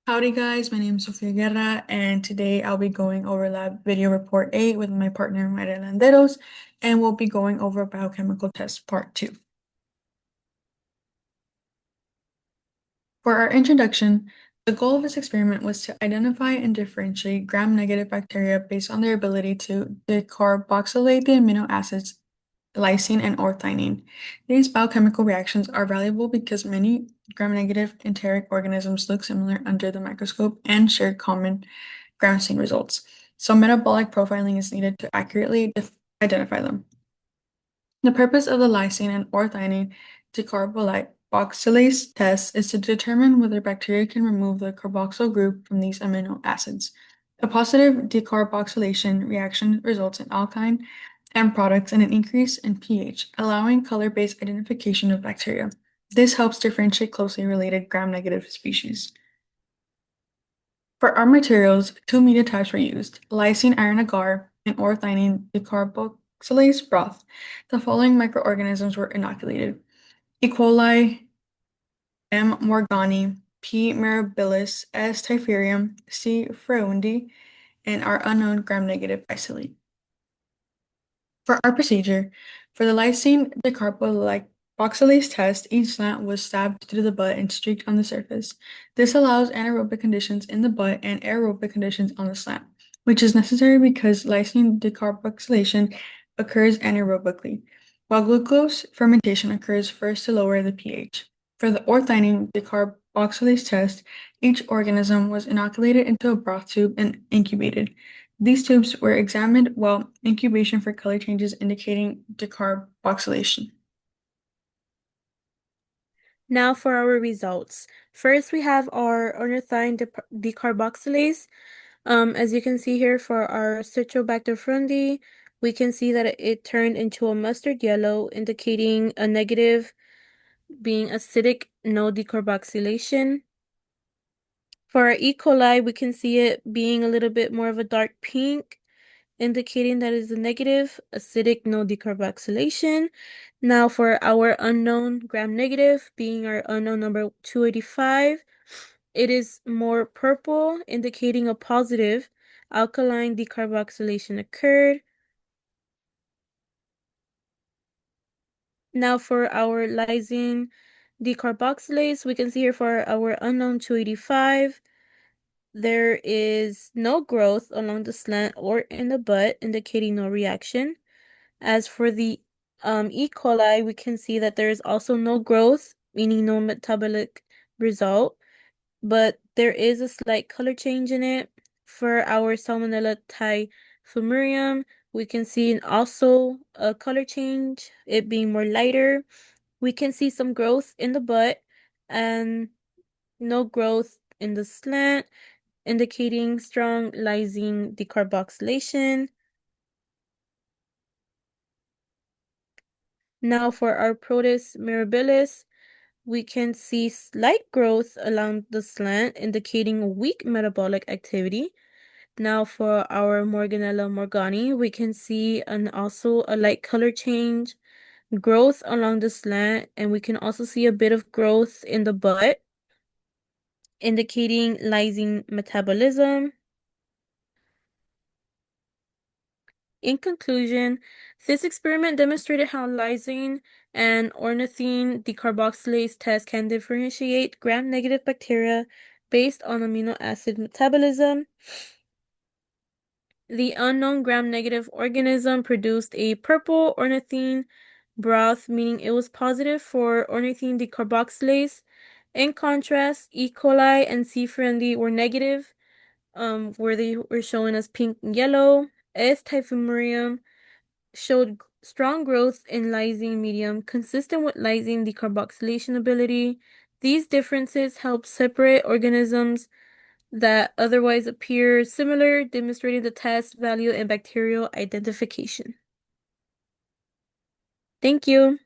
Howdy guys, my name is Sofia Guerra and today I'll be going over Lab Video Report 8 with my partner Mayra Landeros and we'll be going over Biochemical Test Part 2. For our introduction, the goal of this experiment was to identify and differentiate gram-negative bacteria based on their ability to decarboxylate the amino acids lysine and orthionine. These biochemical reactions are valuable because many gram-negative enteric organisms look similar under the microscope and share common ground-seen results. So metabolic profiling is needed to accurately identify them. The purpose of the lysine and orthionine decarboxylase test is to determine whether bacteria can remove the carboxyl group from these amino acids. A positive decarboxylation reaction results in alkyne end products and an increase in pH, allowing color-based identification of bacteria. This helps differentiate closely related gram-negative species. For our materials, two media types were used: lysine iron agar and orthionine decarboxylase broth. The following microorganisms were inoculated: E. coli, M. morgani, P. mirabilis, S. typherium, C. fraundi, and our unknown gram-negative isolate. For our procedure, for the lysine decarboxylase test, each slant was stabbed through the butt and streaked on the surface. This allows anaerobic conditions in the butt and aerobic conditions on the slant, which is necessary because lysine decarboxylation occurs anaerobically, while glucose fermentation occurs first to lower the pH. For the orthionine decarboxylase test, each organism was inoculated into a broth tube and incubated. These tubes were examined while incubation for color changes indicating decarboxylation. Now for our results. First, we have our ornithine decarboxylase. As you can see here for our Citrobacter frundi, we can see that it turned into a mustard yellow, indicating a negative being acidic, no decarboxylation. For our E. coli, we can see it being a little bit more of a dark pink, indicating that is a negative, acidic, no decarboxylation. Now for our unknown gram-negative, being our unknown number 285, it is more purple, indicating a positive, alkaline decarboxylation occurred. Now for our lysine decarboxylase, we can see here for our unknown 285, there is no growth along the slant or in the butt, indicating no reaction. As for the E. coli, we can see that there is also no growth, meaning no metabolic result, but there is a slight color change in it. For our Salmonella typhimurium, we can see also a color change, it being more lighter. We can see some growth in the butt and no growth in the slant, indicating strong lysine decarboxylation. Now for our Protus mirabilis, we can see slight growth along the slant, indicating weak metabolic activity. Now for our Morganella morgani, we can see also a light color change, growth along the slant, and we can also see a bit of growth in the butt, indicating lysine metabolism. In conclusion, this experiment demonstrated how lysine and ornithine decarboxylase tests can differentiate gram-negative bacteria based on amino acid metabolism. The unknown gram-negative organism produced a purple ornithine broth, meaning it was positive for ornithine decarboxylase. In contrast, E. coli and C. fraundi were negative, where they were shown as pink and yellow. S. typhimurium showed strong growth in lysine medium, consistent with lysine decarboxylation ability. These differences help separate organisms that otherwise appear similar, demonstrating the test value in bacterial identification. Thank you.